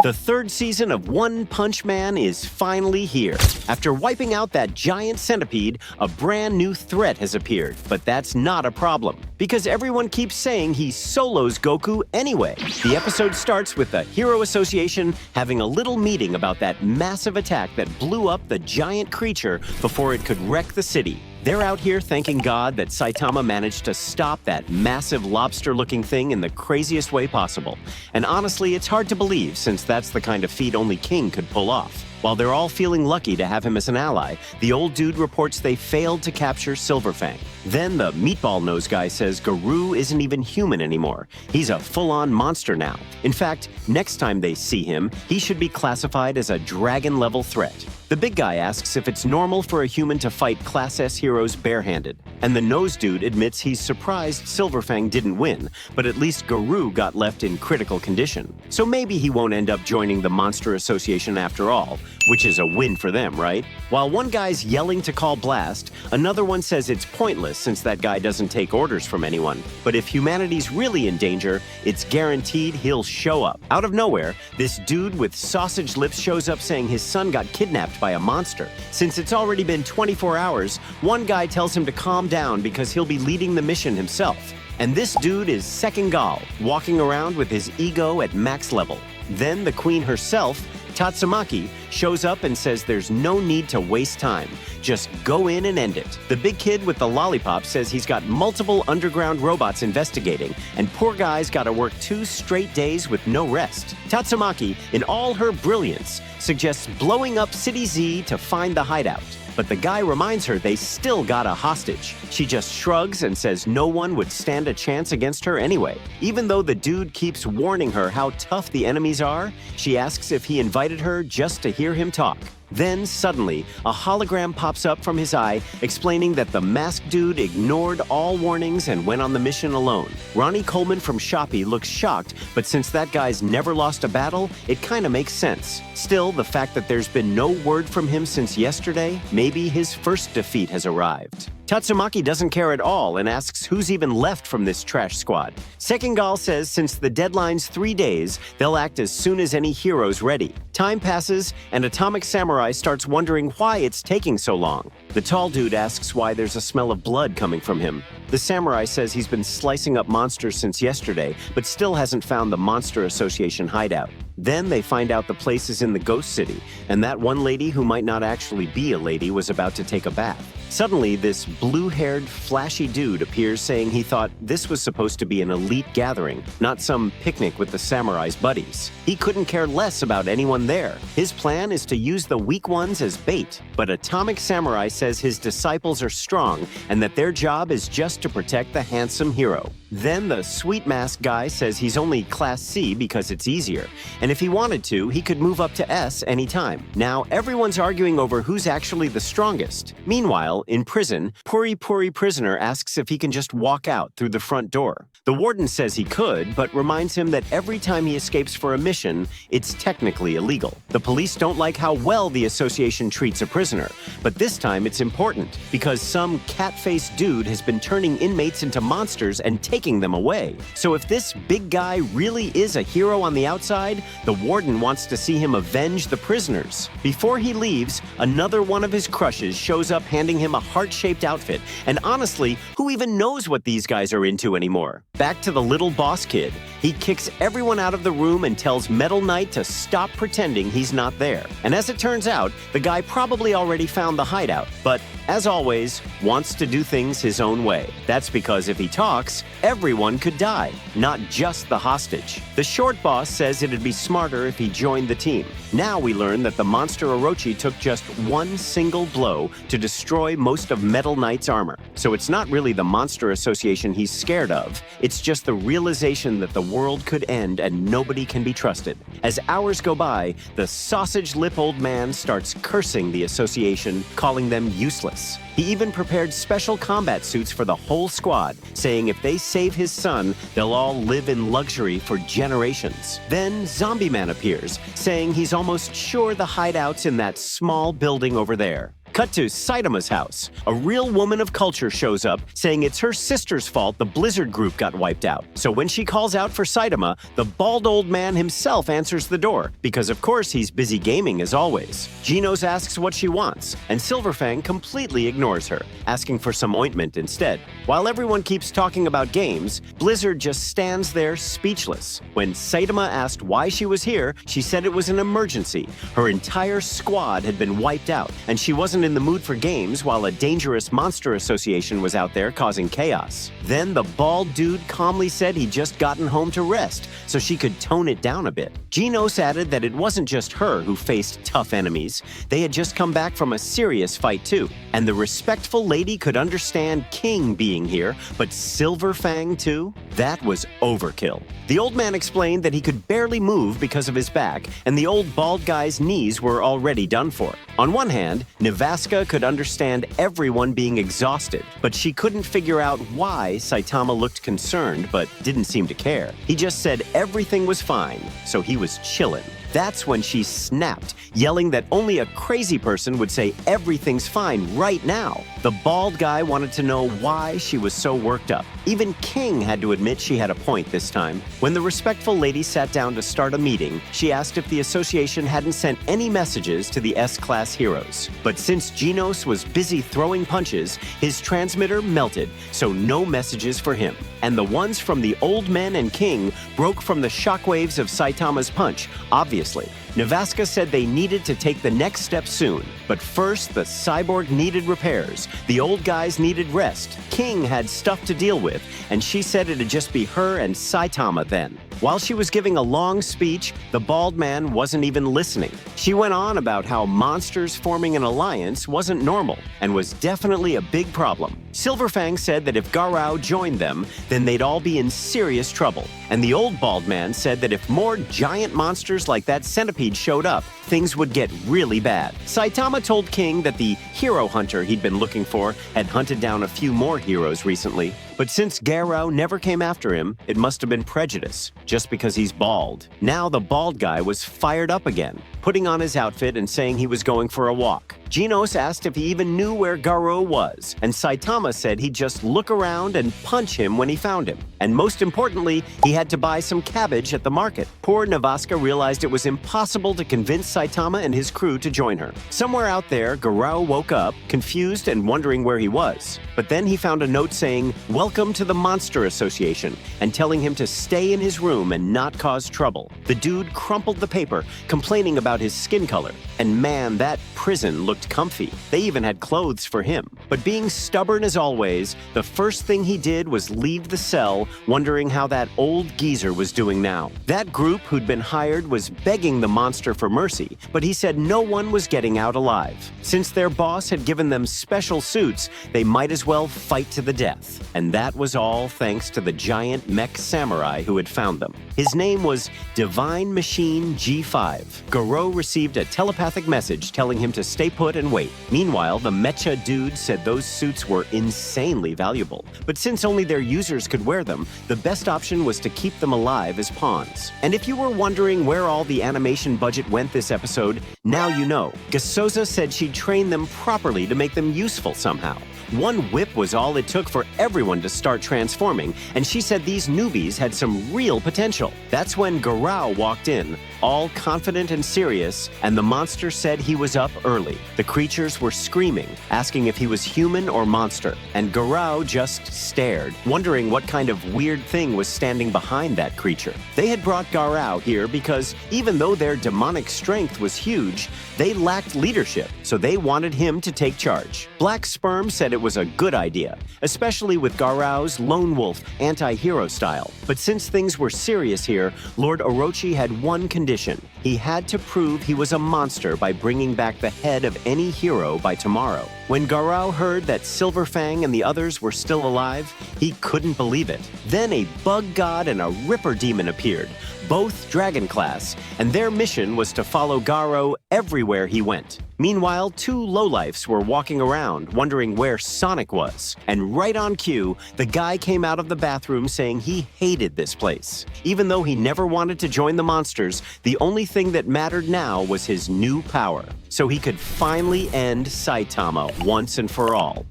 The third season of One Punch Man is finally here. After wiping out that giant centipede, a brand new threat has appeared. But that's not a problem, because everyone keeps saying he solos Goku anyway. The episode starts with the Hero Association having a little meeting about that massive attack that blew up the giant creature before it could wreck the city. They're out here thanking God that Saitama managed to stop that massive lobster-looking thing in the craziest way possible. And honestly, it's hard to believe since that's the kind of feat only King could pull off. While they're all feeling lucky to have him as an ally, the old dude reports they failed to capture Silverfang. Then the meatball nose guy says Garou isn't even human anymore. He's a full-on monster now. In fact, next time they see him, he should be classified as a dragon-level threat. The big guy asks if it's normal for a human to fight Class S heroes barehanded. And the nose dude admits he's surprised Silverfang didn't win, but at least Garou got left in critical condition. So maybe he won't end up joining the Monster Association after all, which is a win for them, right? While one guy's yelling to call Blast, another one says it's pointless since that guy doesn't take orders from anyone. But if humanity's really in danger, it's guaranteed he'll show up. Out of nowhere, this dude with sausage lips shows up saying his son got kidnapped by a monster. Since it's already been 24 hours, one guy tells him to calm down because he'll be leading the mission himself. And this dude is Second Gal, walking around with his ego at max level. Then the queen herself, Tatsumaki, shows up and says there's no need to waste time. Just go in and end it. The big kid with the lollipop says he's got multiple underground robots investigating, and poor guy's gotta work 2 straight days with no rest. Tatsumaki, in all her brilliance, suggests blowing up City Z to find the hideout. But the guy reminds her they still got a hostage. She just shrugs and says no one would stand a chance against her anyway. Even though the dude keeps warning her how tough the enemies are, she asks if he invited her just to hear him talk. Then, suddenly, a hologram pops up from his eye, explaining that the masked dude ignored all warnings and went on the mission alone. Ronnie Coleman from Shopee looks shocked, but since that guy's never lost a battle, it kinda makes sense. Still, the fact that there's been no word from him since yesterday, maybe his first defeat has arrived. Tatsumaki doesn't care at all and asks who's even left from this trash squad. Second Gal says since the deadline's 3 days, they'll act as soon as any hero's ready. Time passes, and Atomic Samurai starts wondering why it's taking so long. The tall dude asks why there's a smell of blood coming from him. The samurai says he's been slicing up monsters since yesterday, but still hasn't found the Monster Association hideout. Then they find out the place is in the Ghost City, and that one lady who might not actually be a lady was about to take a bath. Suddenly, this blue-haired, flashy dude appears saying he thought this was supposed to be an elite gathering, not some picnic with the samurai's buddies. He couldn't care less about anyone there. His plan is to use the weak ones as bait. But Atomic Samurai says his disciples are strong and that their job is just to protect the handsome hero. Then the sweet mask guy says he's only Class C because it's easier, and if he wanted to, he could move up to S anytime. Now, everyone's arguing over who's actually the strongest. Meanwhile, in prison, Puri Prisoner asks if he can just walk out through the front door. The warden says he could, but reminds him that every time he escapes for a mission, it's technically illegal. The police don't like how well the association treats a prisoner, but this time it's important, because some cat-faced dude has been turning inmates into monsters and taking them away. So if this big guy really is a hero on the outside, the warden wants to see him avenge the prisoners. Before he leaves, another one of his crushes shows up handing him a heart-shaped outfit, and honestly, who even knows what these guys are into anymore? Back to the little boss kid. He kicks everyone out of the room and tells Metal Knight to stop pretending he's not there. And as it turns out, the guy probably already found the hideout, but as always, wants to do things his own way. That's because if he talks, everyone could die, not just the hostage. The short boss says it'd be smarter if he joined the team. Now we learn that the monster Orochi took just one single blow to destroy most of Metal Knight's armor. So it's not really the Monster Association he's scared of, it's just the realization that the world could end and nobody can be trusted. As hours go by, the sausage lip old man starts cursing the association, calling them useless. He even prepared special combat suits for the whole squad, saying if they save his son, they'll all live in luxury for generations. Then Zombie Man appears, saying he's almost sure the hideout's in that small building over there. Cut to Saitama's house. A real woman of culture shows up, saying it's her sister's fault the Blizzard group got wiped out. So when she calls out for Saitama, the bald old man himself answers the door, because of course he's busy gaming as always. Genos asks what she wants, and Silverfang completely ignores her, asking for some ointment instead. While everyone keeps talking about games, Blizzard just stands there speechless. When Saitama asked why she was here, she said it was an emergency. Her entire squad had been wiped out, and she wasn't in the mood for games while a dangerous monster association was out there causing chaos. Then the bald dude calmly said he'd just gotten home to rest, so she could tone it down a bit. Genos added that it wasn't just her who faced tough enemies. They had just come back from a serious fight too. And the respectful lady could understand King being here, but Silverfang too? That was overkill. The old man explained that he could barely move because of his back, and the old bald guy's knees were already done for. On one hand, Nevasca could understand everyone being exhausted, but she couldn't figure out why Saitama looked concerned but didn't seem to care. He just said everything was fine, so he was chillin'. That's when she snapped, yelling that only a crazy person would say everything's fine right now. The bald guy wanted to know why she was so worked up. Even King had to admit she had a point this time. When the respectful lady sat down to start a meeting, she asked if the association hadn't sent any messages to the S-Class heroes. But since Genos was busy throwing punches, his transmitter melted, so no messages for him. And the ones from the old men and King broke from the shockwaves of Saitama's punch, obviously. Nevasca said they needed to take the next step soon. But first, the cyborg needed repairs. The old guys needed rest. King had stuff to deal with, and she said it'd just be her and Saitama then. While she was giving a long speech, the bald man wasn't even listening. She went on about how monsters forming an alliance wasn't normal and was definitely a big problem. Silverfang said that if Garou joined them, then they'd all be in serious trouble. And the old bald man said that if more giant monsters like that centipede showed up, things would get really bad. Saitama told King that the hero hunter he'd been looking for had hunted down a few more heroes recently. But since Garou never came after him, it must have been prejudice, just because he's bald. Now the bald guy was fired up again, putting on his outfit and saying he was going for a walk. Genos asked if he even knew where Garou was, and Saitama said he'd just look around and punch him when he found him. And most importantly, he had to buy some cabbage at the market. Poor Nevasca realized it was impossible to convince Saitama and his crew to join her. Somewhere out there, Garou woke up, confused and wondering where he was. But then he found a note saying, "Welcome to the Monster Association," and telling him to stay in his room and not cause trouble. The dude crumpled the paper, complaining about his skin color. And man, that prison looked comfy. They even had clothes for him. But being stubborn as always, the first thing he did was leave the cell, wondering how that old geezer was doing now. That group who'd been hired was begging the monster for mercy, but he said no one was getting out alive. Since their boss had given them special suits, they might as well fight to the death. And that was all thanks to the giant mech samurai who had found them. His name was Divine Machine G5. Garou received a telepathic message telling him to stay put and wait. Meanwhile, the mecha dude said those suits were insanely valuable. But since only their users could wear them, the best option was to keep them alive as pawns. And if you were wondering where all the animation budget went this episode, now you know. Gasoza said she'd train them properly to make them useful somehow. One whip was all it took for everyone to start transforming, and she said these newbies had some real potential. That's when Garou walked in, all confident and serious, and the monster said he was up early. The creatures were screaming, asking if he was human or monster, and Garou just stared, wondering what kind of weird thing was standing behind that creature. They had brought Garou here because even though their demonic strength was huge, they lacked leadership, so they wanted him to take charge. Black Sperm said it was a good idea, especially with Garou's lone wolf, anti-hero style. But since things were serious here, Lord Orochi had one condition. He had to prove he was a monster by bringing back the head of any hero by tomorrow. When Garou heard that Silverfang and the others were still alive, he couldn't believe it. Then a bug god and a ripper demon appeared. both Dragon Class, and their mission was to follow Garou everywhere he went. Meanwhile, two lowlifes were walking around, wondering where Sonic was. And right on cue, the guy came out of the bathroom saying he hated this place. Even though he never wanted to join the monsters, the only thing that mattered now was his new power. So he could finally end Saitama once and for all.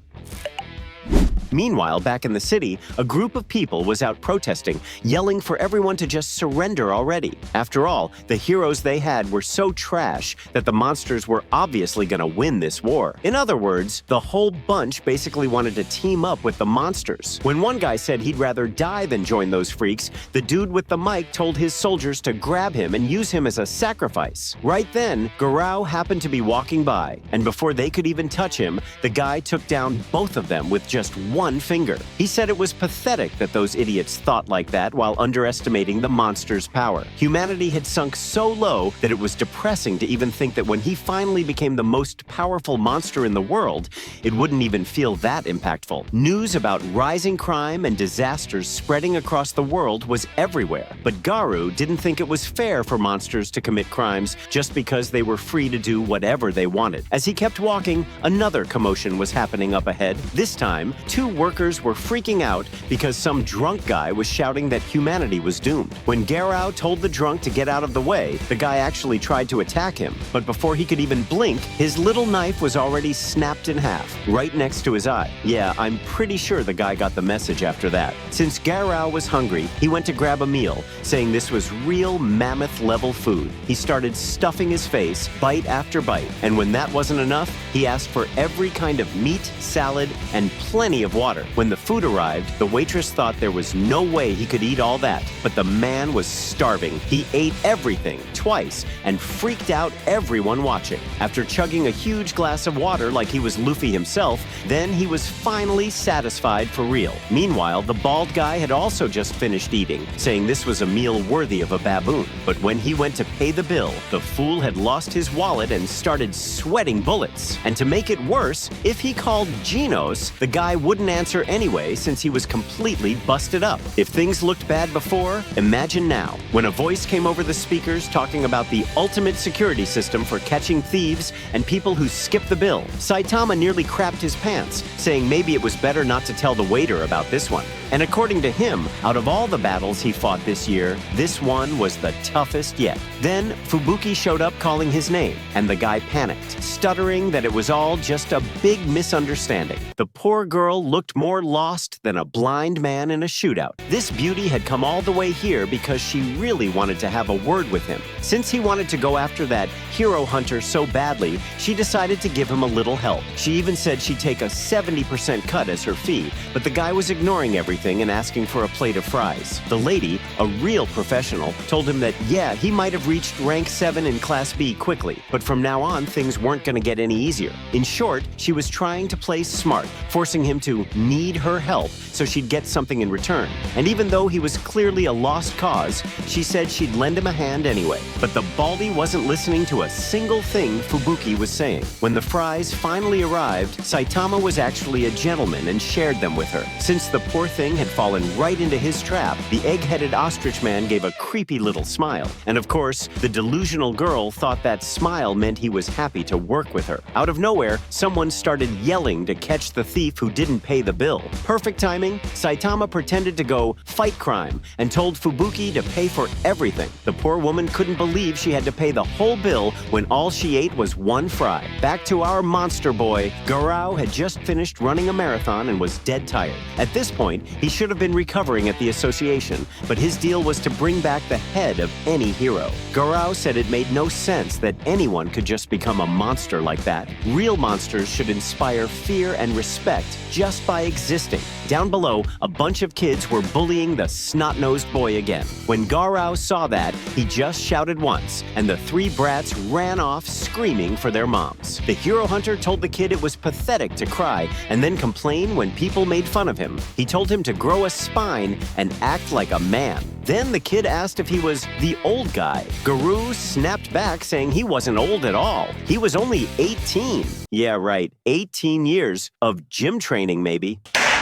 Meanwhile, back in the city, a group of people was out protesting, yelling for everyone to just surrender already. After all, the heroes they had were so trash that the monsters were obviously gonna win this war. In other words, the whole bunch basically wanted to team up with the monsters. When one guy said he'd rather die than join those freaks, the dude with the mic told his soldiers to grab him and use him as a sacrifice. Right then, Garou happened to be walking by, and before they could even touch him, the guy took down both of them with just one finger. He said it was pathetic that those idiots thought like that while underestimating the monster's power. Humanity had sunk so low that it was depressing to even think that when he finally became the most powerful monster in the world, it wouldn't even feel that impactful. News about rising crime and disasters spreading across the world was everywhere. But Garou didn't think it was fair for monsters to commit crimes just because they were free to do whatever they wanted. As he kept walking, another commotion was happening up ahead. This time, two workers were freaking out because some drunk guy was shouting that humanity was doomed. When Garou told the drunk to get out of the way, the guy actually tried to attack him. But before he could even blink, his little knife was already snapped in half, right next to his eye. Yeah, I'm pretty sure the guy got the message after that. Since Garou was hungry, he went to grab a meal, saying this was real mammoth-level food. He started stuffing his face, bite after bite, and when that wasn't enough, he asked for every kind of meat, salad, and plenty of water. When the food arrived, the waitress thought there was no way he could eat all that, but the man was starving. He ate everything twice and freaked out everyone watching. After chugging a huge glass of water like he was Luffy himself, then he was finally satisfied for real. Meanwhile, the bald guy had also just finished eating, saying this was a meal worthy of a baboon. But when he went to pay the bill, the fool had lost his wallet and started sweating bullets. And to make it worse, if he called Genos, the guy wouldn't answer anyway since he was completely busted up. If things looked bad before, imagine now, when a voice came over the speakers talking about the ultimate security system for catching thieves and people who skip the bill. Saitama nearly crapped his pants, saying maybe it was better not to tell the waiter about this one. And according to him, out of all the battles he fought this year, this one was the toughest yet. Then Fubuki showed up calling his name, and the guy panicked, stuttering that it was all just a big misunderstanding. The poor girl looked more lost than a blind man in a shootout. This beauty had come all the way here because she really wanted to have a word with him. Since he wanted to go after that hero hunter so badly, she decided to give him a little help. She even said she'd take a 70% cut as her fee, but the guy was ignoring everything and asking for a plate of fries. The lady, a real professional, told him that yeah, he might have reached rank 7 in Class B quickly, but from now on things weren't going to get any easier. In short, she was trying to play smart, forcing him to need her help so she'd get something in return. And even though he was clearly a lost cause, she said she'd lend him a hand anyway. But the baldy wasn't listening to a single thing Fubuki was saying. When the fries finally arrived, Saitama was actually a gentleman and shared them with her. Since the poor thing had fallen right into his trap, the egg-headed ostrich man gave a creepy little smile. And of course, the delusional girl thought that smile meant he was happy to work with her. Out of nowhere, someone started yelling to catch the thief who didn't pay the bill. Perfect timing, Saitama pretended to go fight crime and told Fubuki to pay for everything. The poor woman couldn't believe she had to pay the whole bill when all she ate was one fry. Back to our monster boy, Garou had just finished running a marathon and was dead tired. At this point, he should have been recovering at the association, but his deal was to bring back the head of any hero. Garou said it made no sense that anyone could just become a monster like that. Real monsters should inspire fear and respect just by existing. Down below, a bunch of kids were bullying the snot-nosed boy again. When Garou saw that, he just shouted once, and the three brats ran off screaming for their moms. The hero hunter told the kid it was pathetic to cry and then complain when people made fun of him. He told him to grow a spine and act like a man. Then the kid asked if he was the old guy. Garou snapped back saying he wasn't old at all. He was only 18. Yeah, right, 18 years of gym training maybe.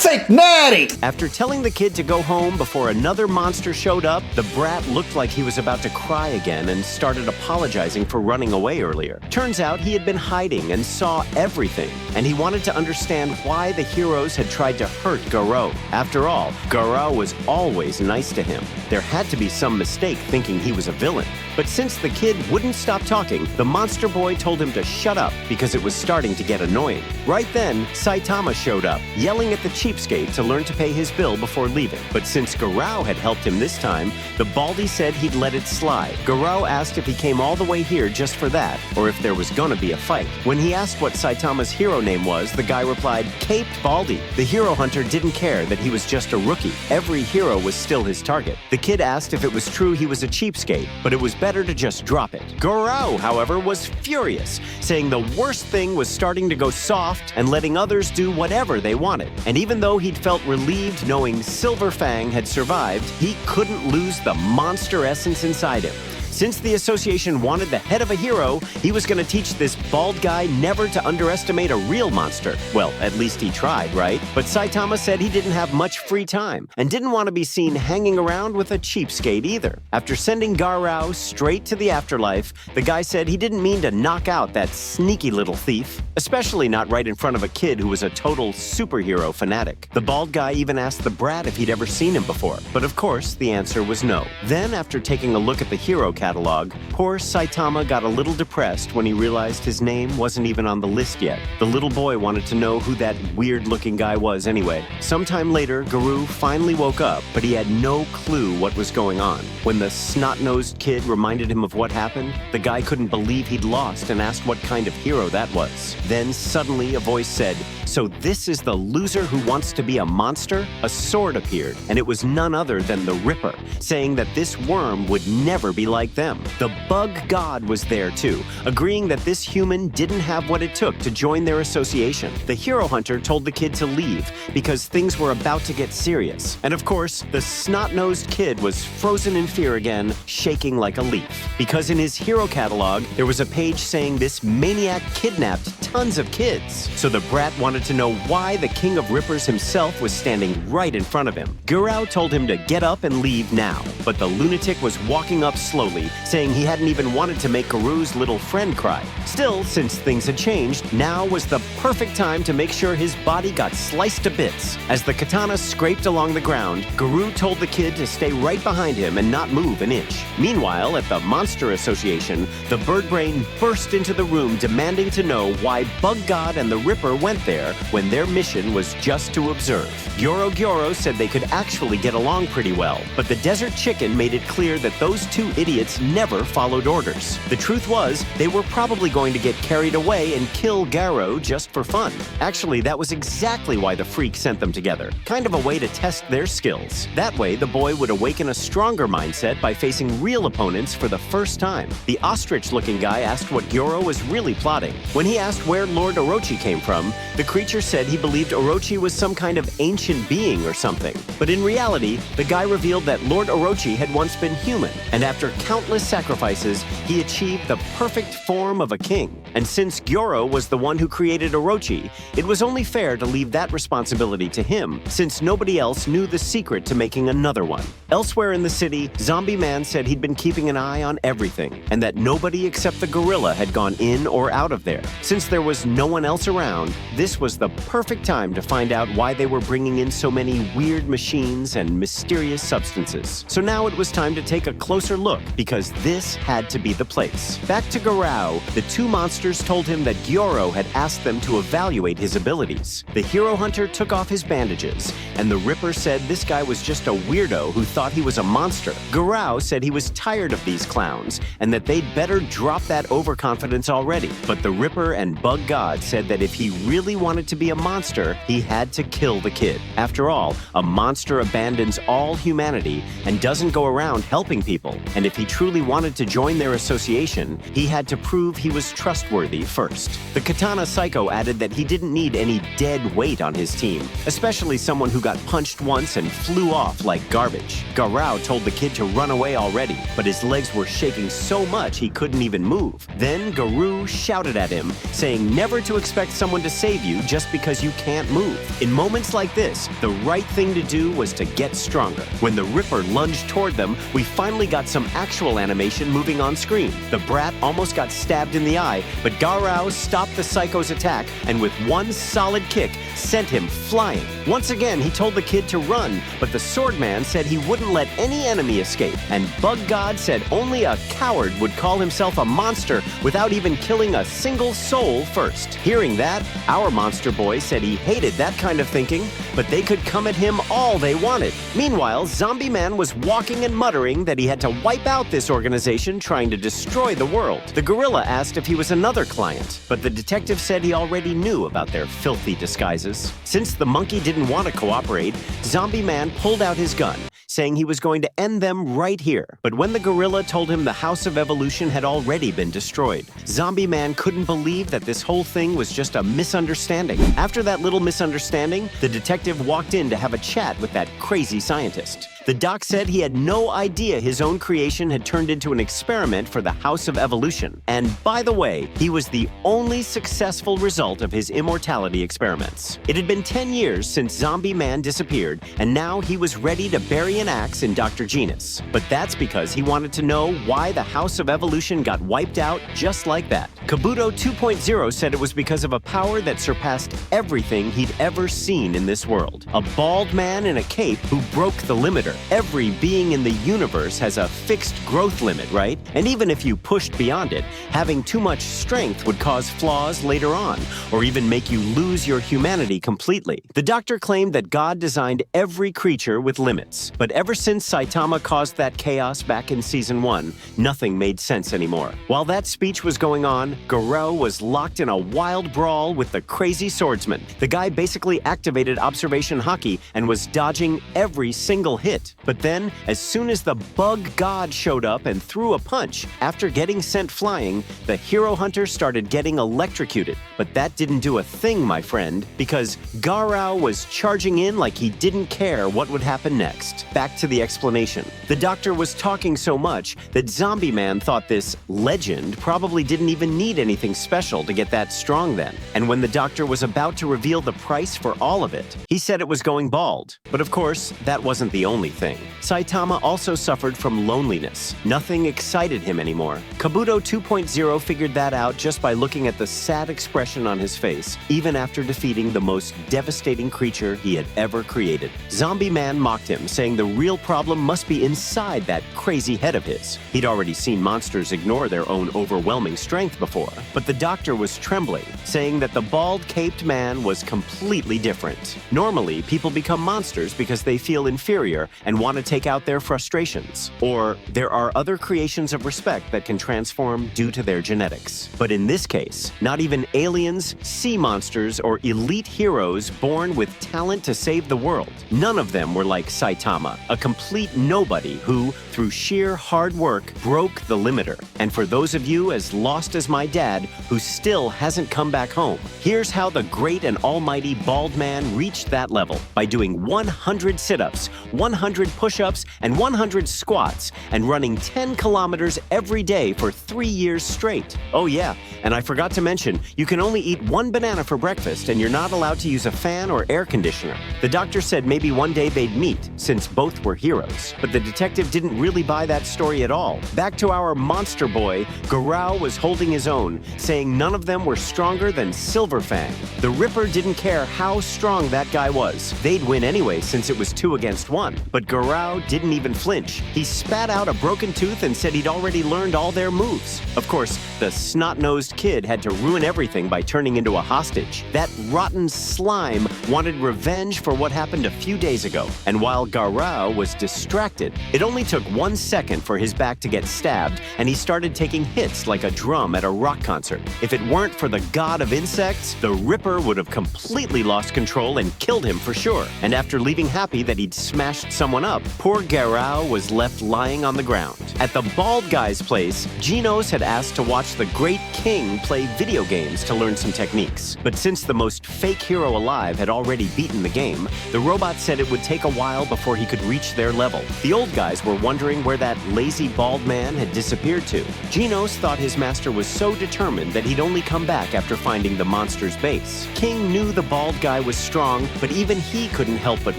Fake Natty! After telling the kid to go home before another monster showed up, the brat looked like he was about to cry again and started apologizing for running away earlier. Turns out he had been hiding and saw everything, and he wanted to understand why the heroes had tried to hurt Garou. After all, Garou was always nice to him. There had to be some mistake thinking he was a villain. But since the kid wouldn't stop talking, the monster boy told him to shut up because it was starting to get annoying. Right then, Saitama showed up, yelling at the cheapskate to learn to pay his bill before leaving. But since Garou had helped him this time, the baldy said he'd let it slide. Garou asked if he came all the way here just for that, or if there was gonna be a fight. When he asked what Saitama's hero name was, the guy replied, Caped Baldy. The hero hunter didn't care that he was just a rookie. Every hero was still his target. The kid asked if it was true he was a cheapskate, but it was better to just drop it. Garou, however, was furious, saying the worst thing was starting to go soft and letting others do whatever they wanted. And even though he'd felt relieved knowing Silverfang had survived, he couldn't lose the monster essence inside him. Since the association wanted the head of a hero, he was going to teach this bald guy never to underestimate a real monster. Well, at least he tried, right? But Saitama said he didn't have much free time and didn't want to be seen hanging around with a cheapskate either. After sending Garou straight to the afterlife, the guy said he didn't mean to knock out that sneaky little thief, especially not right in front of a kid who was a total superhero fanatic. The bald guy even asked the brat if he'd ever seen him before, but of course the answer was no. Then, after taking a look at the hero catalog, poor Saitama got a little depressed when he realized his name wasn't even on the list yet. The little boy wanted to know who that weird-looking guy was anyway. Sometime later, Garou finally woke up, but he had no clue what was going on. When the snot-nosed kid reminded him of what happened, the guy couldn't believe he'd lost and asked what kind of hero that was. Then suddenly a voice said, "So this is the loser who wants to be a monster?" A sword appeared, and it was none other than the Ripper, saying that this worm would never be like them. The bug god was there too, agreeing that this human didn't have what it took to join their association. The hero hunter told the kid to leave because things were about to get serious. And of course, the snot-nosed kid was frozen in fear again, shaking like a leaf. Because in his hero catalog, there was a page saying this maniac kidnapped tons of kids. So the brat wanted to know why the king of rippers himself was standing right in front of him. Garou told him to get up and leave now, but the lunatic was walking up slowly, saying he hadn't even wanted to make Garou's little friend cry. Still, since things had changed, now was the perfect time to make sure his body got sliced to bits. As the katana scraped along the ground, Garou told the kid to stay right behind him and not move an inch. Meanwhile, at the Monster Association, the bird brain burst into the room demanding to know why Bug God and the Ripper went there when their mission was just to observe. Gyoro said they could actually get along pretty well, but the desert chicken made it clear that those two idiots never followed orders. The truth was, they were probably going to get carried away and kill Garou just for fun. Actually, that was exactly why the freak sent them together, kind of a way to test their skills. That way, the boy would awaken a stronger mindset by facing real opponents for the first time. The ostrich-looking guy asked what Gyoro was really plotting. When he asked where Lord Orochi came from, the creature said he believed Orochi was some kind of ancient being or something. But in reality, the guy revealed that Lord Orochi had once been human, and after countless sacrifices, he achieved the perfect form of a king. And since Gyoro was the one who created Orochi, it was only fair to leave that responsibility to him, since nobody else knew the secret to making another one. Elsewhere in the city, Zombie Man said he'd been keeping an eye on everything, and that nobody except the gorilla had gone in or out of there. Since there was no one else around, this was the perfect time to find out why they were bringing in so many weird machines and mysterious substances. So now it was time to take a closer look, because this had to be the place. Back to Garou, the two monsters told him that Gyoro had asked them to evaluate his abilities. The hero hunter took off his bandages, and the Ripper said this guy was just a weirdo who thought he was a monster. Garou said he was tired of these clowns, and that they'd better drop that overconfidence already. But the Ripper and Bug God said that if he really wanted to be a monster, he had to kill the kid. After all, a monster abandons all humanity and doesn't go around helping people. And if he truly wanted to join their association, he had to prove he was trustworthy first. The Katana Psycho added that he didn't need any dead weight on his team, especially someone who got punched once and flew off like garbage. Garou told the kid to run away already, but his legs were shaking so much he couldn't even move. Then Garou shouted at him, saying never to expect someone to save you just because you can't move. In moments like this, the right thing to do was to get stronger. When the Ripper lunged toward them, we finally got some actual animation moving on screen. The brat almost got stabbed in the eye, but Garou stopped the Psycho's attack and with one solid kick, sent him flying. Once again, he told the kid to run, but the Swordman said he wouldn't let any enemy escape, and Bug God said only a coward would call himself a monster without even killing a single soul first. Hearing that, our monster boy said he hated that kind of thinking, but they could come at him all they wanted. Meanwhile, Zombie Man was walking and muttering that he had to wipe out this organization trying to destroy the world. The gorilla asked if he was another client, but the detective said he already knew about their filthy disguises. Since the monkey didn't want to cooperate, Zombie Man pulled out his gun, saying he was going to end them right here. But when the gorilla told him the House of Evolution had already been destroyed, Zombie Man couldn't believe that this whole thing was just a misunderstanding. After that little misunderstanding, the detective walked in to have a chat with that crazy scientist. The doc said he had no idea his own creation had turned into an experiment for the House of Evolution. And by the way, he was the only successful result of his immortality experiments. It had been 10 years since Zombie Man disappeared, and now he was ready to bury an axe in Dr. Genus. But that's because he wanted to know why the House of Evolution got wiped out just like that. Kabuto 2.0 said it was because of a power that surpassed everything he'd ever seen in this world. A bald man in a cape who broke the limiter. Every being in the universe has a fixed growth limit, right? And even if you pushed beyond it, having too much strength would cause flaws later on, or even make you lose your humanity completely. The doctor claimed that God designed every creature with limits, but ever since Saitama caused that chaos back in Season 1, nothing made sense anymore. While that speech was going on, Garou was locked in a wild brawl with the crazy swordsman. The guy basically activated observation haki and was dodging every single hit. But then, as soon as the Bug God showed up and threw a punch, after getting sent flying, the hero hunter started getting electrocuted. But that didn't do a thing, my friend, because Garou was charging in like he didn't care what would happen next. Back to the explanation. The doctor was talking so much that Zombie Man thought this legend probably didn't even need anything special to get that strong then. And when the doctor was about to reveal the price for all of it, he said it was going bald. But of course, that wasn't the only thing. Saitama also suffered from loneliness. Nothing excited him anymore. Kabuto 2.0 figured that out just by looking at the sad expression on his face, even after defeating the most devastating creature he had ever created. Zombie Man mocked him, saying the real problem must be inside that crazy head of his. He'd already seen monsters ignore their own overwhelming strength before, but the doctor was trembling, saying that the bald-caped man was completely different. Normally, people become monsters because they feel inferior and want to take out their frustrations. Or there are other creations of respect that can transform due to their genetics. But in this case, not even aliens, sea monsters, or elite heroes born with talent to save the world. None of them were like Saitama, a complete nobody who, through sheer hard work, broke the limiter. And for those of you as lost as my dad, who still hasn't come back home, here's how the great and almighty bald man reached that level: by doing 100 sit-ups, 100 push-ups, and 100 squats, and running 10 kilometers every day for 3 years straight. Oh yeah, and I forgot to mention, you can only eat one banana for breakfast, and you're not allowed to use a fan or air conditioner. The doctor said maybe one day they'd meet, since both were heroes. But the detective didn't really buy that story at all. Back to our monster boy, Garou was holding his own, saying none of them were stronger than Silverfang. The Ripper didn't care how strong that guy was. They'd win anyway, since it was 2 against 1. But Garou didn't even flinch. He spat out a broken tooth and said he'd already learned all their moves. Of course, the snot-nosed kid had to ruin everything by turning into a hostage. That rotten slime wanted revenge for what happened a few days ago. And while Garou was distracted, it only took 1 second for his back to get stabbed, and he started taking hits like a drum at a rock concert. If it weren't for the god of insects, the Ripper would have completely lost control and killed him for sure. And after leaving happy that he'd smashed someone someone up, poor Garou was left lying on the ground. At the bald guy's place, Genos had asked to watch the great king play video games to learn some techniques. But since the most fake hero alive had already beaten the game, the robot said it would take a while before he could reach their level. The old guys were wondering where that lazy bald man had disappeared to. Genos thought his master was so determined that he'd only come back after finding the monster's base. King knew the bald guy was strong, but even he couldn't help but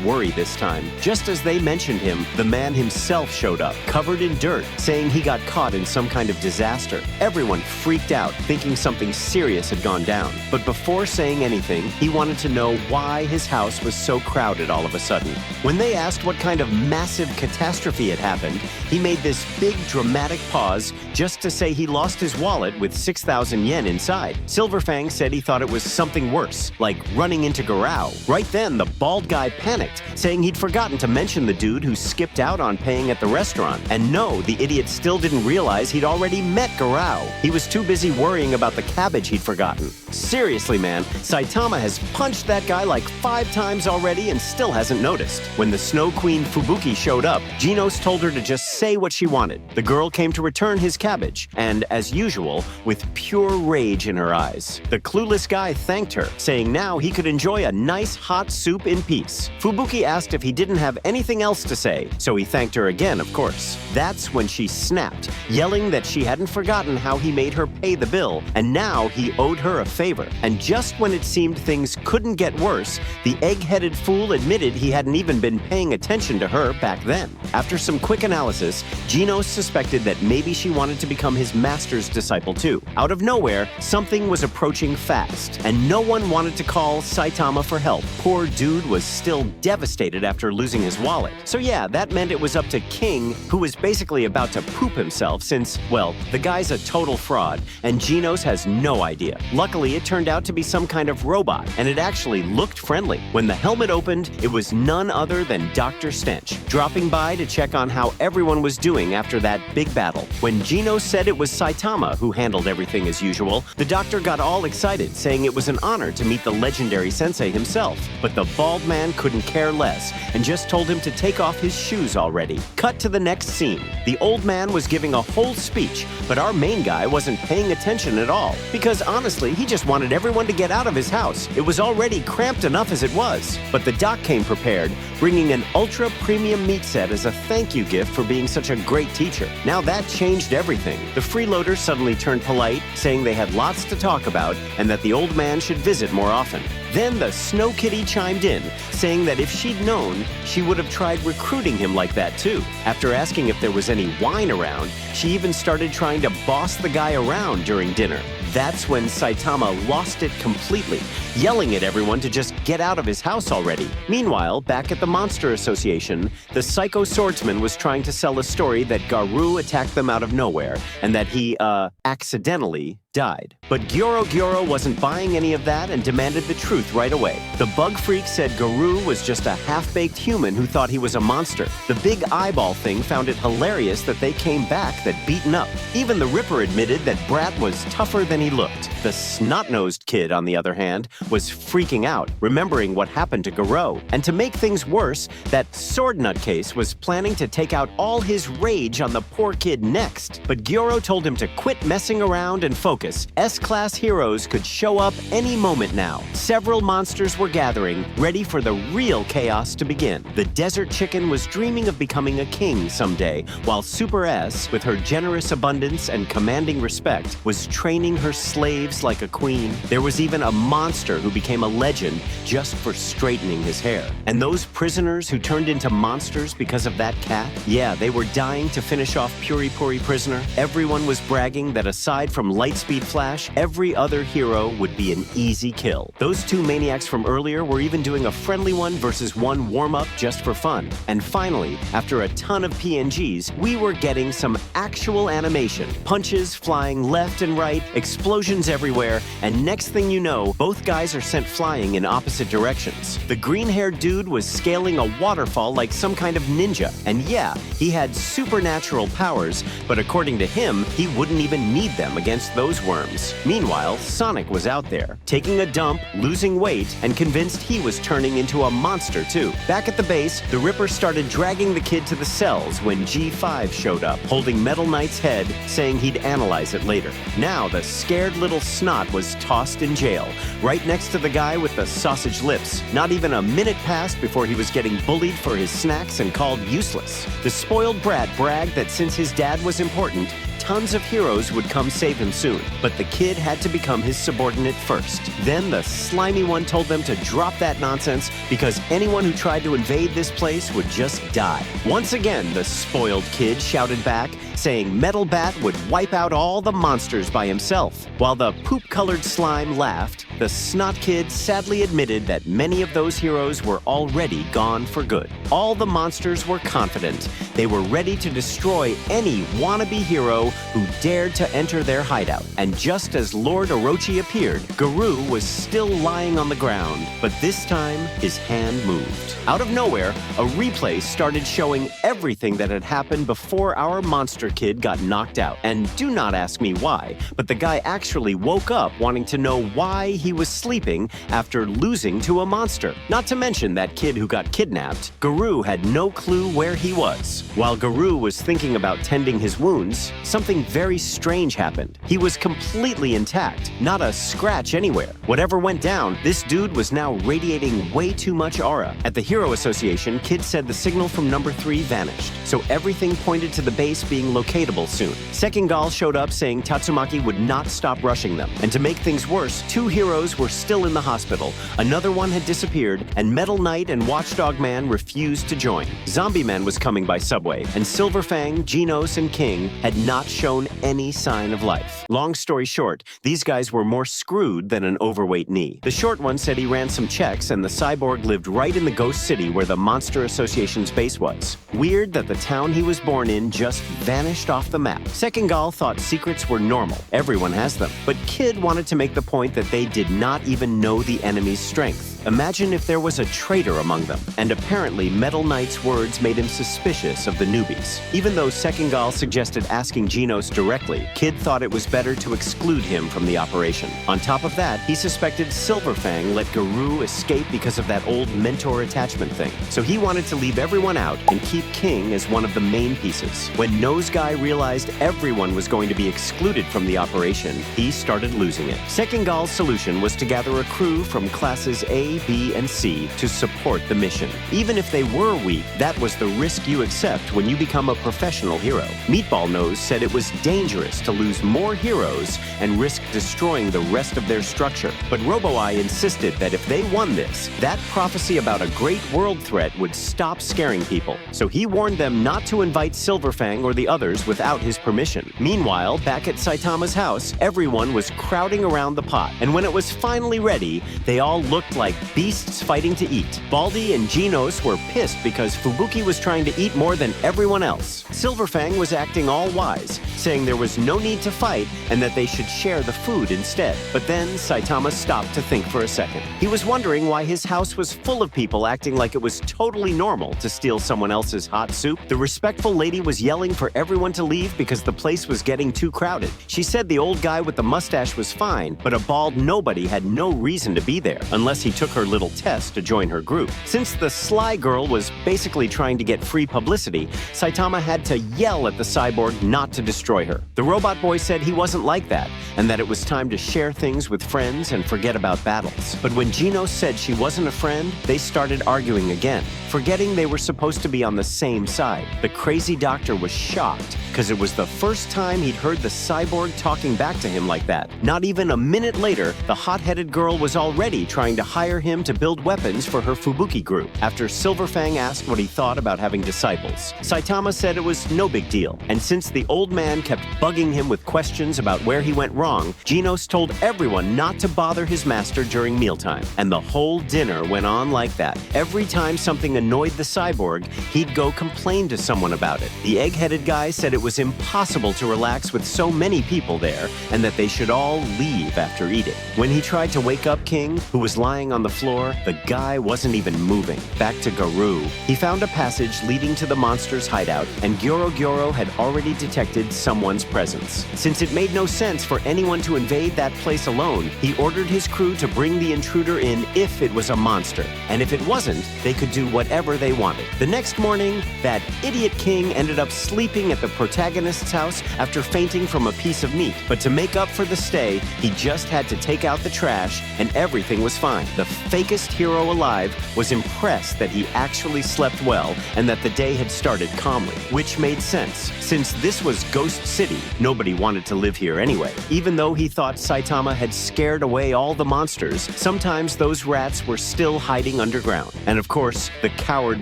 worry this time. Just as they mentioned him, the man himself showed up, covered in dirt, saying he got caught in some kind of disaster. Everyone freaked out, thinking something serious had gone down. But before saying anything, he wanted to know why his house was so crowded all of a sudden. When they asked what kind of massive catastrophe had happened, he made this big dramatic pause just to say he lost his wallet with 6,000 yen inside. Silverfang said he thought it was something worse, like running into Garou. Right then, the bald guy panicked, saying he'd forgotten to mention the dude who skipped out on paying at the restaurant. And no, the idiot still didn't realize he'd already met Garou. He was too busy worrying about the cabbage he'd forgotten. Seriously, man, Saitama has punched that guy like 5 times already and still hasn't noticed. When the Snow Queen Fubuki showed up, Genos told her to just say what she wanted. The girl came to return his cabbage, and as usual, with pure rage in her eyes. The clueless guy thanked her, saying now he could enjoy a nice hot soup in peace. Fubuki asked if he didn't have anything else to say, so he thanked her again, of course. That's when she snapped, yelling that she hadn't forgotten how he made her pay the bill, and now he owed her a favor. And just when it seemed things couldn't get worse, the egg-headed fool admitted he hadn't even been paying attention to her back then. After some quick analysis, Genos suspected that maybe she wanted to become his master's disciple too. Out of nowhere, something was approaching fast, and no one wanted to call Saitama for help. Poor dude was still devastated after losing his wallet. So yeah, that meant it was up to King, who was basically about to poop himself since, well, the guy's a total fraud, and Genos has no idea. Luckily, it turned out to be some kind of robot, and it actually looked friendly. When the helmet opened, it was none other than Dr. Stench, dropping by to check on how everyone was doing after that big battle. When Genos said it was Saitama who handled everything as usual, the doctor got all excited, saying it was an honor to meet the legendary sensei himself. But the bald man couldn't care less, and just told him to take off his shoes already. Cut to the next scene. The old man was giving a whole speech, but our main guy wasn't paying attention at all, because honestly, he just wanted everyone to get out of his house. It was already cramped enough as it was. But the doc came prepared, bringing an ultra-premium meat set as a thank you gift for being such a great teacher. Now that changed everything. The freeloaders suddenly turned polite, saying they had lots to talk about and that the old man should visit more often. Then the Snow Kitty chimed in, saying that if she'd known, she would have tried recruiting him like that too. After asking if there was any wine around, she even started trying to boss the guy around during dinner. That's when Saitama lost it completely, yelling at everyone to just get out of his house already. Meanwhile, back at the Monster Association, the Psycho Swordsman was trying to sell a story that Garou attacked them out of nowhere, and that he, accidentally died. But Gyoro wasn't buying any of that and demanded the truth right away. The bug freak said Garou was just a half-baked human who thought he was a monster. The big eyeball thing found it hilarious that they came back that beaten up. Even the Ripper admitted that Brat was tougher than he looked. The snot-nosed kid, on the other hand, was freaking out, remembering what happened to Garou. And to make things worse, that sword nutcase was planning to take out all his rage on the poor kid next. But Gyoro told him to quit messing around and focus. S-class heroes could show up any moment now. Several monsters were gathering, ready for the real chaos to begin. The desert chicken was dreaming of becoming a king someday, while Super S, with her generous abundance and commanding respect, was training her slaves like a queen. There was even a monster who became a legend just for straightening his hair. And those prisoners who turned into monsters because of that cat? Yeah, they were dying to finish off Puri Prisoner. Everyone was bragging that aside from Lightspeed Flash, every other hero would be an easy kill. Those two maniacs from earlier were even doing a friendly 1 versus 1 warm-up just for fun. And finally, after a ton of PNGs, we were getting some actual animation. Punches flying left and right, explosions everywhere, and next thing you know, both guys are sent flying in opposite directions. The green-haired dude was scaling a waterfall like some kind of ninja. And yeah, he had supernatural powers, but according to him, he wouldn't even need them against those worms. Meanwhile, Sonic was out there, taking a dump, losing weight, and convinced he was turning into a monster too. Back at the base, the Ripper started dragging the kid to the cells when G5 showed up, holding Metal Knight's head, saying he'd analyze it later. Now, the scared little snot was tossed in jail, right next to the guy with the sausage lips. Not even a minute passed before he was getting bullied for his snacks and called useless. The spoiled brat bragged that since his dad was important, tons of heroes would come save him soon, but the kid had to become his subordinate first. Then the slimy one told them to drop that nonsense because anyone who tried to invade this place would just die. Once again, the spoiled kid shouted back, saying Metal Bat would wipe out all the monsters by himself. While the poop-colored slime laughed, the snot kid sadly admitted that many of those heroes were already gone for good. All the monsters were confident. They were ready to destroy any wannabe hero who dared to enter their hideout. And just as Lord Orochi appeared, Garou was still lying on the ground, but this time his hand moved. Out of nowhere, a replay started showing everything that had happened before our monster kid got knocked out. And do not ask me why, but the guy actually woke up wanting to know why he was sleeping after losing to a monster. Not to mention that kid who got kidnapped, Garou had no clue where he was. While Garou was thinking about tending his wounds, something very strange happened. He was completely intact, not a scratch anywhere. Whatever went down, this dude was now radiating way too much aura. At the Hero Association, Kid said the signal from number 3 vanished, so everything pointed to the base being locatable soon. Second Gal showed up saying Tatsumaki would not stop rushing them, and to make things worse, 2 heroes were still in the hospital, another one had disappeared, and Metal Knight and Watchdog Man refused to join. Zombie Man was coming by subway, and Silverfang, Genos, and King had not shown any sign of life. Long story short, these guys were more screwed than an overweight knee. The short one said he ran some checks and the cyborg lived right in the ghost city where the Monster Association's base was. Weird that the town he was born in just vanished off the map. Second Gal thought secrets were normal. Everyone has them. But Kid wanted to make the point that they did not even know the enemy's strength. Imagine if there was a traitor among them. And apparently Metal Knight's words made him suspicious of the newbies. Even though Second Gal suggested asking Genos directly, Kid thought it was better to exclude him from the operation. On top of that, he suspected Silverfang let Garou escape because of that old mentor attachment thing. So he wanted to leave everyone out and keep King as one of the main pieces. When Nose Guy realized everyone was going to be excluded from the operation, he started losing it. Second Gal's solution was to gather a crew from classes A, B, and C to support the mission. Even if they were weak, that was the risk you accept when you become a professional hero. Meatball Nose said it was dangerous to lose more heroes and risk destroying the rest of their structure. But Robo-Eye insisted that if they won this, that prophecy about a great world threat would stop scaring people. So he warned them not to invite Silverfang or the others without his permission. Meanwhile, back at Saitama's house, everyone was crowding around the pot. And when it was finally ready, they all looked like beasts fighting to eat. Baldi and Genos were pissed because Fubuki was trying to eat more than everyone else. Silverfang was acting all wise, saying there was no need to fight and that they should share the food instead. But then Saitama stopped to think for a second. He was wondering why his house was full of people acting like it was totally normal to steal someone else's hot soup. The respectful lady was yelling for everyone to leave because the place was getting too crowded. She said the old guy with the mustache was fine, but a bald nobody had no reason to be there, unless he took her little test to join her group. Since the sly girl was basically trying to get free publicity, Saitama had to yell at the cyborg not to destroy her. The robot boy said he wasn't like that, and that it was time to share things with friends and forget about battles. But when Genos said she wasn't a friend, they started arguing again, forgetting they were supposed to be on the same side. The crazy doctor was shocked, because it was the first time he'd heard the cyborg talking back to him like that. Not even a minute later, the hot-headed girl was already trying to hire him to build weapons for her Fubuki group. After Silverfang asked what he thought about having disciples, Saitama said it was no big deal. And since the old man kept bugging him with questions about where he went wrong, Genos told everyone not to bother his master during mealtime. And the whole dinner went on like that. Every time something annoyed the cyborg, he'd go complain to someone about it. The egg-headed guy said it it was impossible to relax with so many people there and that they should all leave after eating. When he tried to wake up King, who was lying on the floor, the guy wasn't even moving. Back to Garou, he found a passage leading to the monster's hideout, and Gyoro had already detected someone's presence. Since it made no sense for anyone to invade that place alone, he ordered his crew to bring the intruder in if it was a monster, and if it wasn't, they could do whatever they wanted. The next morning, that idiot King ended up sleeping at the protagonist's house after fainting from a piece of meat. But to make up for the stay, he just had to take out the trash, and everything was fine. The fakest hero alive was impressed that he actually slept well and that the day had started calmly, which made sense. Since this was Ghost City, nobody wanted to live here anyway. Even though he thought Saitama had scared away all the monsters, sometimes those rats were still hiding underground. And of course, the coward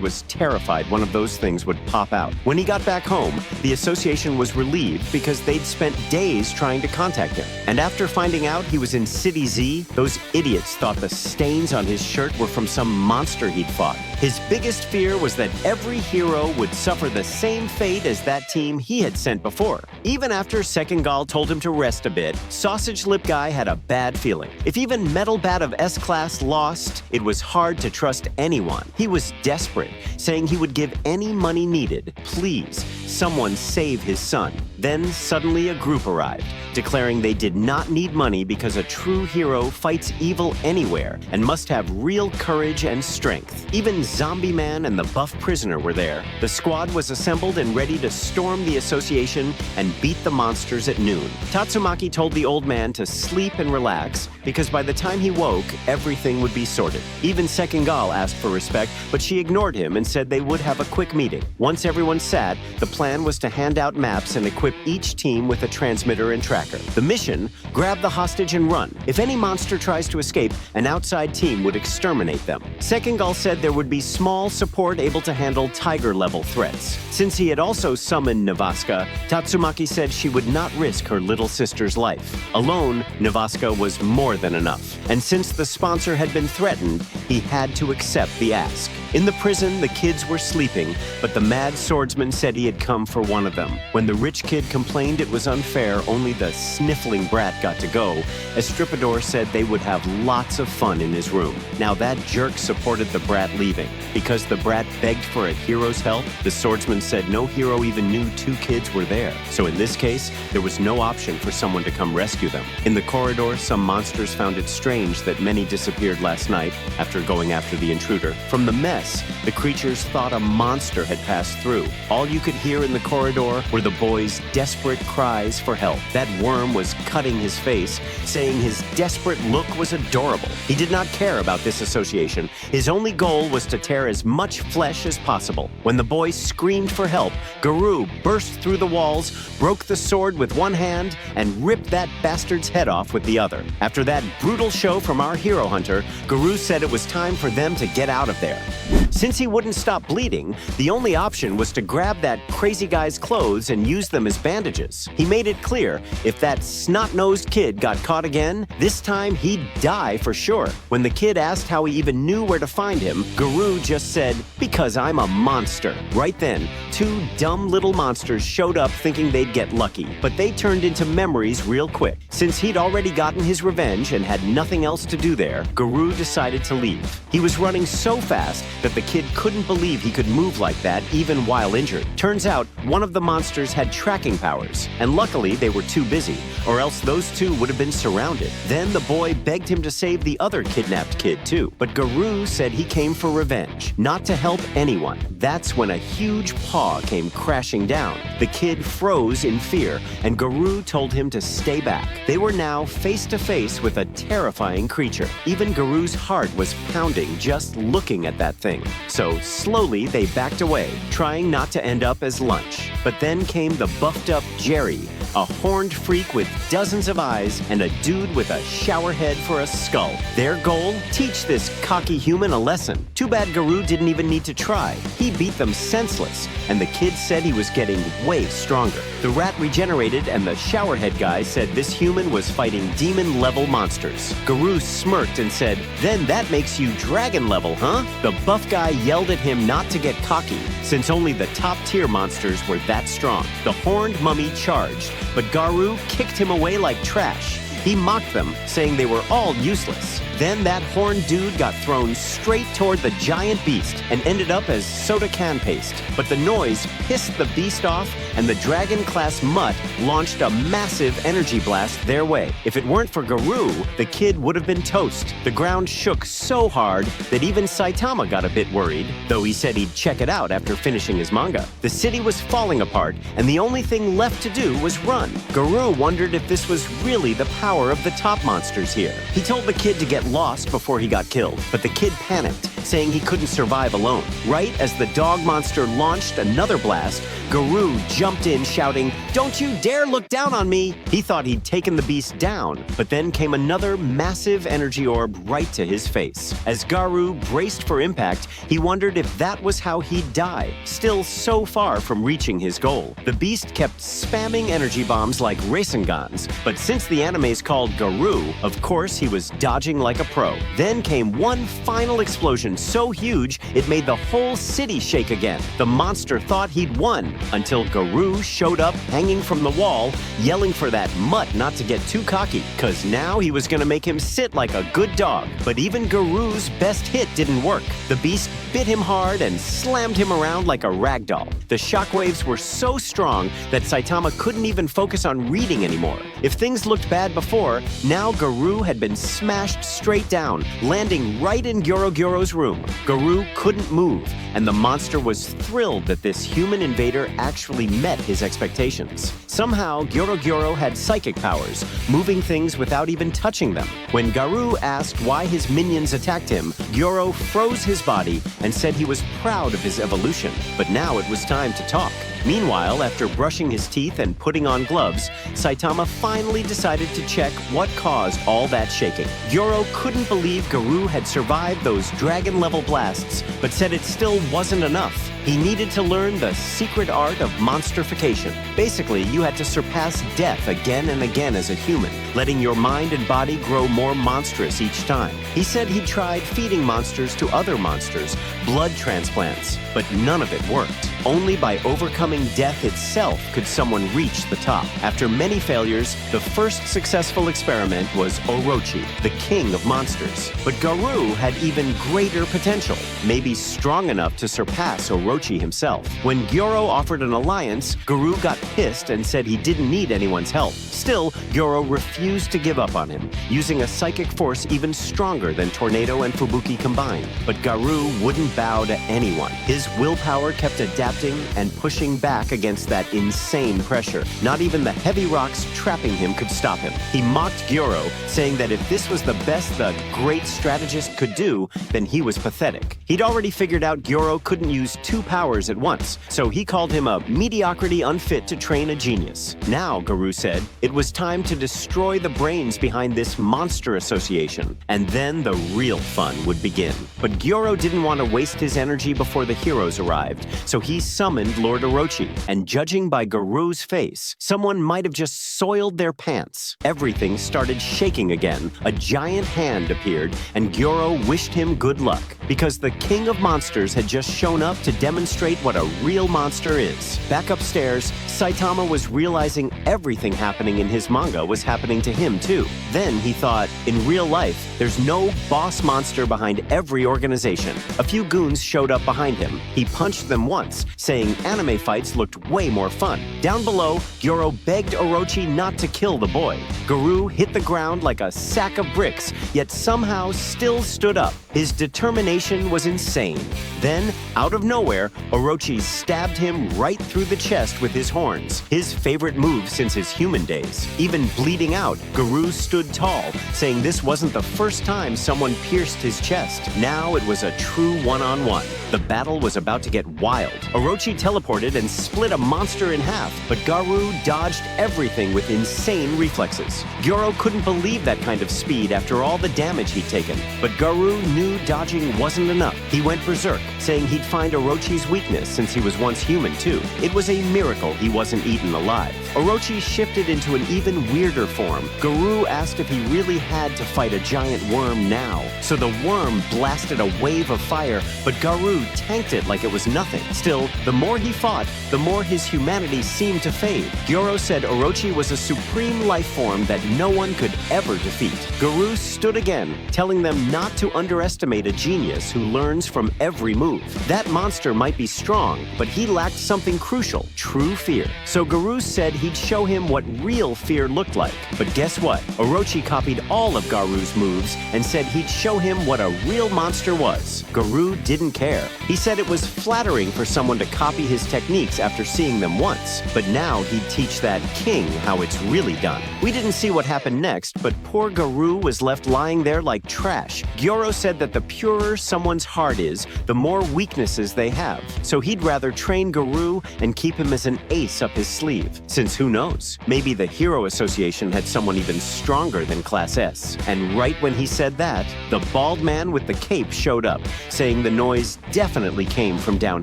was terrified one of those things would pop out. When he got back home, the association was relieved because they'd spent days trying to contact him. And after finding out he was in City Z, those idiots thought the stains on his shirt were from some monster he'd fought. His biggest fear was that every hero would suffer the same fate as that team he had sent before. Even after Second Gal told him to rest a bit, Sausage Lip Guy had a bad feeling. If even Metal Bat of S-Class lost, it was hard to trust anyone. He was desperate, saying he would give any money needed. Please, someone save his son. Then suddenly a group arrived, declaring they did not need money because a true hero fights evil anywhere and must have real courage and strength. Even Zombie Man and the buff prisoner were there. The squad was assembled and ready to storm the association and beat the monsters at noon. Tatsumaki told the old man to sleep and relax because by the time he woke, everything would be sorted. Even Second Gal asked for respect, but she ignored him and said they would have a quick meeting. Once everyone sat, the plan was to hand out maps and equip each team with a transmitter and tracker. The mission: grab the hostage and run. If any monster tries to escape, an outside team would exterminate them. Second Gal said there would be small support able to handle tiger-level threats. Since he had also summoned Navaska, Tatsumaki said she would not risk her little sister's life. Alone, Navaska was more than enough. And since the sponsor had been threatened, he had to accept the ask. In the prison, the kids were sleeping, but the mad swordsman said he had come for one of them. When the rich kid complained it was unfair, only the sniffling brat got to go, Estripador said they would have lots of fun in his room. Now that jerk supported the brat leaving. Because the brat begged for a hero's help, the swordsman said no hero even knew two kids were there. So in this case, there was no option for someone to come rescue them. In the corridor, some monsters found it strange that many disappeared last night after going after the intruder. From the mess, the creatures thought a monster had passed through. All you could hear in the corridor were the boys' desperate cries for help. That worm was cutting his face, saying his desperate look was adorable. He did not care about this association. His only goal was to tear as much flesh as possible. When the boys screamed for help, Garou burst through the walls, broke the sword with one hand, and ripped that bastard's head off with the other. After that brutal show from our hero hunter, Garou said it was time for them to get out of there. Since he wouldn't stop bleeding, the only option was to grab that crazy guy's clothes and use them as bandages. He made it clear if that snot-nosed kid got caught again, this time he'd die for sure. When the kid asked how he even knew where to find him, Garou just said, "Because I'm a monster." Right then, two dumb little monsters showed up thinking they'd get lucky, but they turned into memories real quick. Since he'd already gotten his revenge and had nothing else to do there, Garou decided to leave. He was running so fast that the kid couldn't believe he could move like that even while injured. Turns out, one of the monsters had tracking powers, and luckily they were too busy, or else those two would have been surrounded. Then the boy begged him to save the other kidnapped kid too, but Garou said he came for revenge, not to help anyone. That's when a huge paw came crashing down. The kid froze in fear, and Garou told him to stay back. They were now face to face with a terrifying creature. Even Garou's heart was pounding just looking at that thing. So slowly they backed away, trying not to end up as lunch. But then came the buffed up Jerry, a horned freak with dozens of eyes and a dude with a shower head for a skull. Their goal? Teach this cocky human a lesson. Too bad Garou didn't even need to try. He beat them senseless, and the kid said he was getting way stronger. The rat regenerated, and the showerhead guy said this human was fighting demon-level monsters. Garou smirked and said, "Then that makes you dragon-level, huh?" The buff guy yelled at him not to get cocky, since only the top-tier monsters were that strong. The horned mummy charged, but Garou kicked him away like trash. He mocked them, saying they were all useless. Then that horned dude got thrown straight toward the giant beast and ended up as soda can paste. But the noise pissed the beast off, and the dragon-class mutt launched a massive energy blast their way. If it weren't for Garou, the kid would have been toast. The ground shook so hard that even Saitama got a bit worried, though he said he'd check it out after finishing his manga. The city was falling apart, and the only thing left to do was run. Garou wondered if this was really the power of the top monsters here. He told the kid to get lost before he got killed, but the kid panicked, saying he couldn't survive alone. Right as the dog monster launched another blast, Garou jumped in shouting, "Don't you dare look down on me!" He thought he'd taken the beast down, but then came another massive energy orb right to his face. As Garou braced for impact, he wondered if that was how he'd die, still so far from reaching his goal. The beast kept spamming energy bombs like Rasengans, but since the anime's called Garou, of course he was dodging like a pro. Then came one final explosion so huge it made the whole city shake again. The monster thought he'd won, until Garou showed up hanging from the wall, yelling for that mutt not to get too cocky, cause now he was gonna make him sit like a good dog. But even Garou's best hit didn't work. The beast bit him hard and slammed him around like a rag doll. The shockwaves were so strong that Saitama couldn't even focus on reading anymore. If things looked bad before, now Garou had been smashed straight down, landing right in Gyoro's room. Garou couldn't move, and the monster was thrilled that this human invader actually met his expectations. Somehow, Gyoro had psychic powers, moving things without even touching them. When Garou asked why his minions attacked him, Gyoro froze his body and said he was proud of his evolution. But now it was time to talk. Meanwhile, after brushing his teeth and putting on gloves, Saitama finally decided to check what caused all that shaking. Gyoro couldn't believe Garou had survived those dragon-level blasts, but said it still wasn't enough. He needed to learn the secret art of monsterification. Basically, you had to surpass death again and again as a human, letting your mind and body grow more monstrous each time. He said he tried feeding monsters to other monsters, blood transplants, but none of it worked. Only by overcoming death itself could someone reach the top. After many failures, the first successful experiment was Orochi, the king of monsters. But Garou had even greater potential, maybe strong enough to surpass Orochi himself. When Gyoro offered an alliance, Garou got pissed and said he didn't need anyone's help. Still, Gyoro refused to give up on him, using a psychic force even stronger than Tornado and Fubuki combined. But Garou wouldn't bow to anyone. His willpower kept adapting and pushing back against that insane pressure. Not even the heavy rocks trapping him could stop him. He mocked Gyoro, saying that if this was the best the great strategist could do, then he was pathetic. He'd already figured out Gyoro couldn't use two powers at once, so he called him a mediocrity unfit to train a genius. Now, Garou said, it was time to destroy the brains behind this monster association, and then the real fun would begin. But Gyoro didn't want to waste his energy before the heroes arrived, so he summoned Lord Orochi, and judging by Garou's face, someone might have just soiled their pants. Everything started shaking again. A giant hand appeared, and Gyoro wished him good luck, because the king of monsters had just shown up to demonstrate what a real monster is. Back upstairs, Saitama was realizing everything happening in his manga was happening to him too. Then he thought, in real life, there's no boss monster behind every organization. A few goons showed up behind him. He punched them once, saying anime fights looked way more fun. Down below, Gyoro begged Orochi not to kill the boy. Garou hit the ground like a sack of bricks, yet somehow still stood up. His determination was insane. Then, out of nowhere, Orochi stabbed him right through the chest with his horns, his favorite move since his human days. Even bleeding out, Garou stood tall, saying this wasn't the first time someone pierced his chest. Now it was a true one-on-one. The battle was about to get wild. Orochi teleported and split a monster in half, but Garou dodged everything with insane reflexes. Gyoro couldn't believe that kind of speed after all the damage he'd taken, but Garou knew dodging wasn't enough. He went berserk, saying he'd find Orochi Orochi's weakness since he was once human too. It was a miracle he wasn't eaten alive. Orochi shifted into an even weirder form. Garou asked if he really had to fight a giant worm now. So the worm blasted a wave of fire, but Garou tanked it like it was nothing. Still, the more he fought, the more his humanity seemed to fade. Gyoro said Orochi was a supreme life form that no one could ever defeat. Garou stood again, telling them not to underestimate a genius who learns from every move. That monster might be strong, but he lacked something crucial, true fear. So Garou said he'd show him what real fear looked like. But guess what? Orochi copied all of Garou's moves and said he'd show him what a real monster was. Garou didn't care. He said it was flattering for someone to copy his techniques after seeing them once, but now he'd teach that king how it's really done. We didn't see what happened next, but poor Garou was left lying there like trash. Gyoro said that the purer someone's heart is, the more weaknesses they have. So he'd rather train Garou and keep him as an ace up his sleeve. Since who knows? Maybe the Hero Association had someone even stronger than Class S. And right when he said that, the bald man with the cape showed up, saying the noise definitely came from down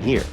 here.